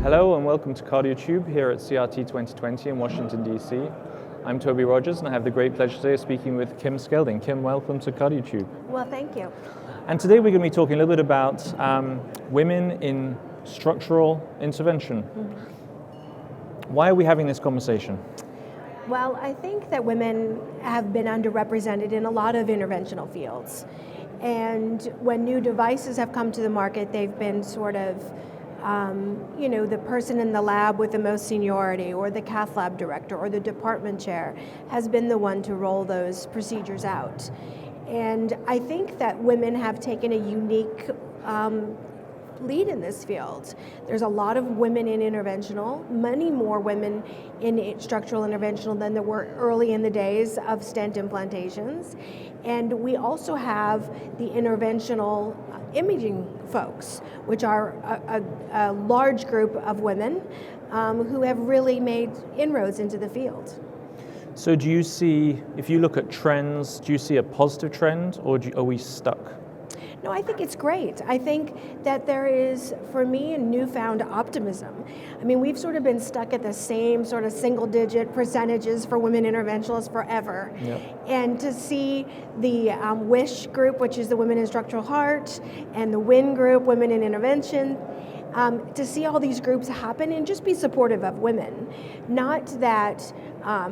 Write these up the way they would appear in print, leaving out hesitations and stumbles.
Hello and welcome to CardioTube here at CRT 2020 in Washington, D.C. I'm Toby Rogers and I have the great pleasure today of speaking with Kim Skelding. Kim, welcome to CardioTube. Well, thank you. And today we're going to be talking a little bit about women in structural intervention. Why are we having this conversation? Well, I think that women have been underrepresented in a lot of interventional fields. And when new devices have come to the market, they've been sort of the person in the lab with the most seniority, or the cath lab director, or the department chair has been the one to roll those procedures out. And I think that women have taken a unique lead in this field. There's a lot of women in interventional, many more women in structural interventional than there were early in the days of stent implantations. And we also have the interventional imaging folks, which are a large group of women who have really made inroads into the field. So do you see, if you look at trends, do you see a positive trend, or are we stuck? No, I think it's great. I think that there is, for me, a newfound optimism. I mean, we've sort of been stuck at the same sort of single-digit percentages for women interventionalists forever. Yep. And to see the WISH group, which is the Women in Structural Heart, and the WIN group, Women in Intervention, to see all these groups happen and just be supportive of women. Not that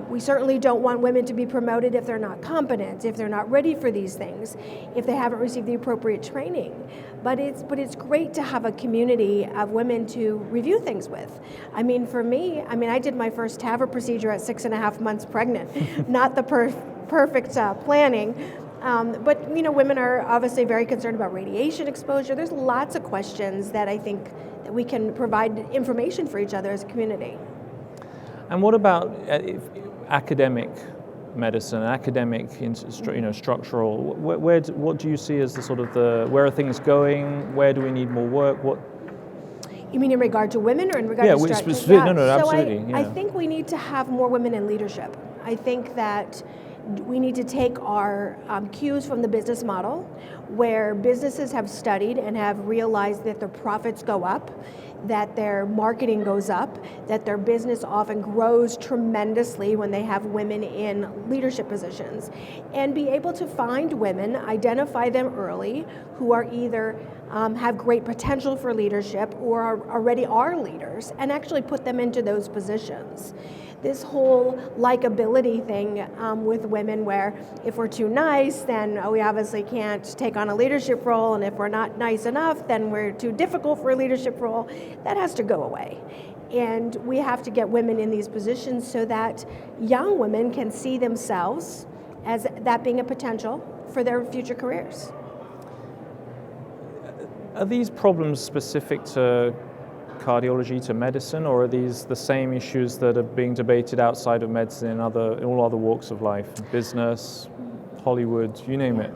we certainly don't want women to be promoted if they're not competent, if they're not ready for these things, if they haven't received the appropriate training. But it's great to have a community of women to review things with. I mean, for me, I did my first TAVR procedure at 6.5 months pregnant, not the perfect planning. But women are obviously very concerned about radiation exposure. There's lots of questions that I think that we can provide information for each other as a community. And what about academic medicine, academic, structural? What do you see as the sort of where are things going? Where do we need more work? What? You mean in regard to women or in regard to specifically? No, So absolutely. I think we need to have more women in leadership. I think that we need to take our cues from the business model, where businesses have studied and have realized that their profits go up, that their marketing goes up, that their business often grows tremendously when they have women in leadership positions, and be able to find women, identify them early, who are either have great potential for leadership or already are leaders, and actually put them into those positions. This whole likability thing with women, where if we're too nice, then we obviously can't take on a leadership role, and if we're not nice enough, then we're too difficult for a leadership role. That has to go away. And we have to get women in these positions so that young women can see themselves as that being a potential for their future careers. Are these problems specific to cardiology, to medicine, or are these the same issues that are being debated outside of medicine in all other walks of life, business, Hollywood, you name it?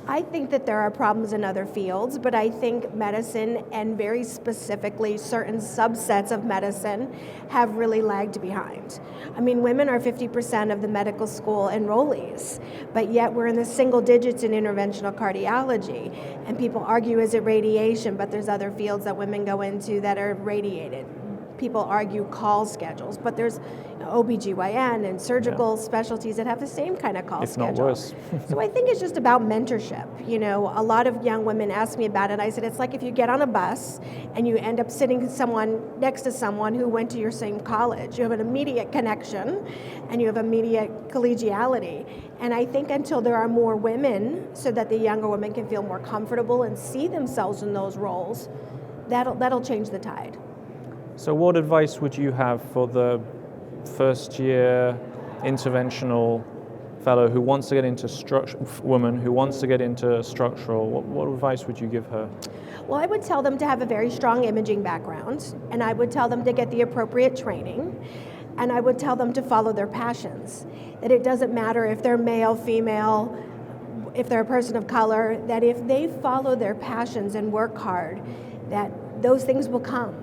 I think that there are problems in other fields, but I think medicine, and very specifically certain subsets of medicine, have really lagged behind. I mean, women are 50% of the medical school enrollees, but yet we're in the single digits in interventional cardiology. And people argue, is it radiation? But there's other fields that women go into that are radiated. People argue call schedules, but there's OBGYN and surgical specialties that have the same kind of call schedule. If not worse. So I think it's just about mentorship. A lot of young women ask me about it. I said, it's like if you get on a bus and you end up sitting next to someone who went to your same college. You have an immediate connection and you have immediate collegiality. And I think until there are more women, so that the younger women can feel more comfortable and see themselves in those roles, that'll change the tide. So what advice would you have for the first year interventional fellow who wants to get into woman who wants to get into structural? What advice would you give her? Well, I would tell them to have a very strong imaging background, and I would tell them to get the appropriate training, and I would tell them to follow their passions, that it doesn't matter if they're male, female, if they're a person of color, that if they follow their passions and work hard, that those things will come.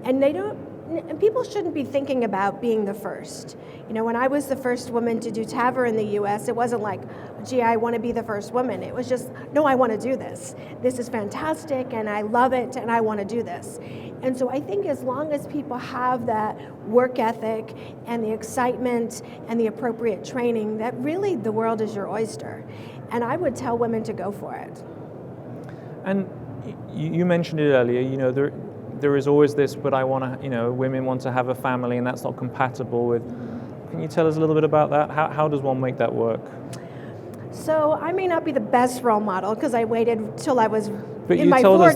And they don't and people shouldn't be thinking about being the first. You know, when I was the first woman to do TAVR in the US, it wasn't like, gee, I want to be the first woman. It was just, no, I want to do this. This is fantastic, and I love it, and I want to do this. And so I think as long as people have that work ethic and the excitement and the appropriate training, that really the world is your oyster. And I would tell women to go for it. And you mentioned it earlier, you know, there is always this, but I want to, you know, women want to have a family and that's not compatible with. Can you tell us a little bit about that? How does one make that work? So I may not be the best role model because I waited till I was but in my 40s. But you told us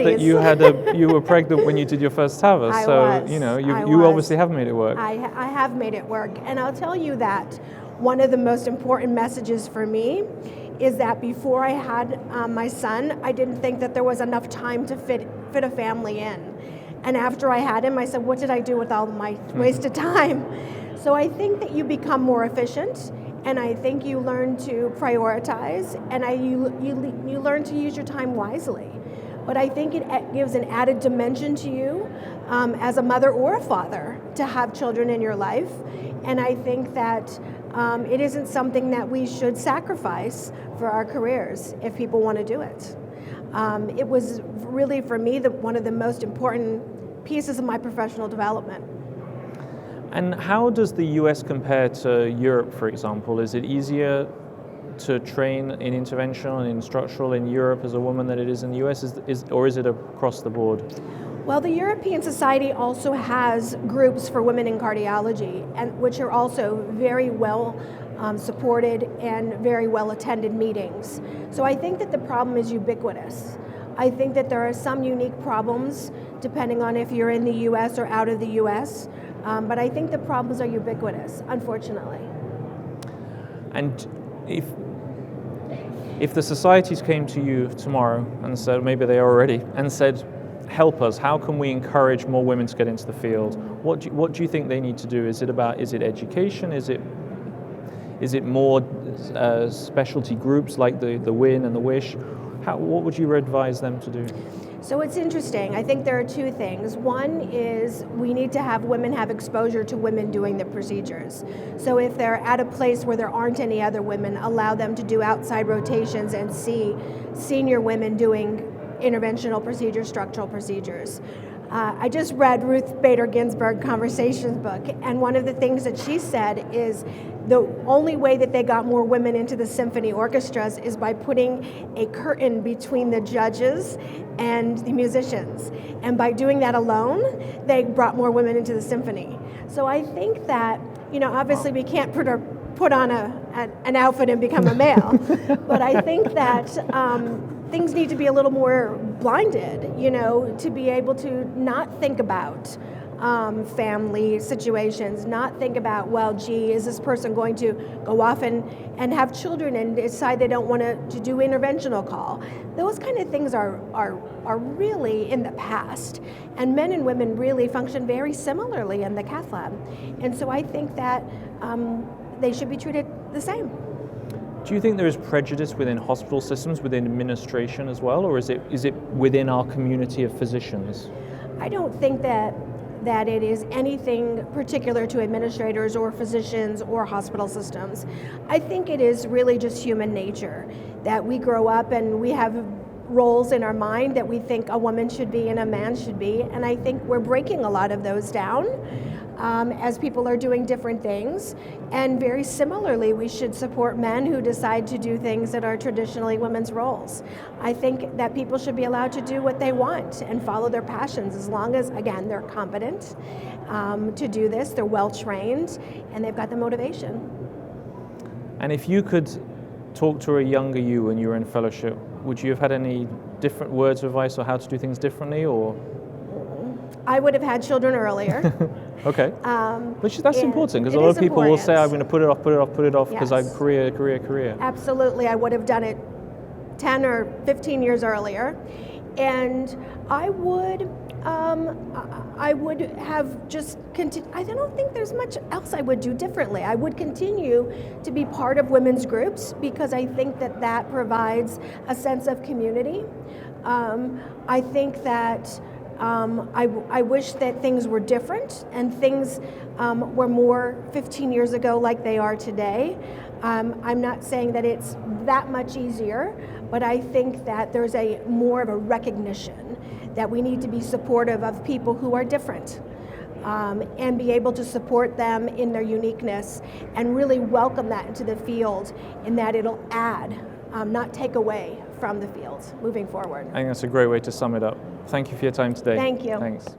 that you were pregnant when you did your first TAVR, so you know you obviously have made it work. I have made it work, and I'll tell you that one of the most important messages for me is that before I had my son, I didn't think that there was enough time to fit a family in. And after I had him, I said, what did I do with all my wasted time? So I think that you become more efficient, and I think you learn to prioritize, and you learn to use your time wisely. But I think it gives an added dimension to you as a mother or a father to have children in your life. And I think that it isn't something that we should sacrifice for our careers if people want to do it. It was really, for me, one of the most important pieces of my professional development. And how does the US compare to Europe, for example? Is it easier to train in interventional and in structural in Europe as a woman than it is in the US, or is it across the board? Well, the European Society also has groups for women in cardiology, and which are also very well supported and very well attended meetings. So I think that the problem is ubiquitous. I think that there are some unique problems depending on if you're in the US or out of the US, but I think the problems are ubiquitous, unfortunately. And if the societies came to you tomorrow and said, maybe they are already, and said, help us, how can we encourage more women to get into the field? What do you think they need to do? Is it education? Is it more specialty groups like the WIN and the WISH? What would you advise them to do? So it's interesting. I think there are two things. One is we need to have women have exposure to women doing the procedures. So if they're at a place where there aren't any other women, allow them to do outside rotations and see senior women doing interventional procedures, structural procedures. I just read Ruth Bader Ginsburg's Conversations book, and one of the things that she said is the only way that they got more women into the symphony orchestras is by putting a curtain between the judges and the musicians. And by doing that alone, they brought more women into the symphony. So I think that, you know, obviously we can't put on an outfit and become a male, but I think that things need to be a little more blinded, you know, to be able to not think about family situations, not think about, well, gee, is this person going to go off and have children and decide they don't want to do interventional call? Those kind of things are really in the past. And men and women really function very similarly in the cath lab. And so I think that they should be treated the same. Do you think there is prejudice within hospital systems, within administration as well, or is it within our community of physicians? I don't think that it is anything particular to administrators or physicians or hospital systems. I think it is really just human nature that we grow up and we have roles in our mind that we think a woman should be and a man should be, and I think we're breaking a lot of those down as people are doing different things. And very similarly, we should support men who decide to do things that are traditionally women's roles. I think that people should be allowed to do what they want and follow their passions as long as, again, they're competent to do this, they're well trained, and they've got the motivation. And if you could talk to a younger you when you were in fellowship, would you have had any different words of advice or how to do things differently, or? I would have had children earlier. Okay. Which that's important, because a lot of people will say, I'm going to put it off because I'm career. Absolutely. I would have done it 10 or 15 years earlier. And I would have just continued. I don't think there's much else I would do differently. I would continue to be part of women's groups because I think that provides a sense of community. I think that I wish that things were different and things were more 15 years ago like they are today. I'm not saying that it's that much easier, but I think that there's more of a recognition that we need to be supportive of people who are different. And be able to support them in their uniqueness and really welcome that into the field, in that it'll add, not take away from the field moving forward. I think that's a great way to sum it up. Thank you for your time today. Thank you. Thanks.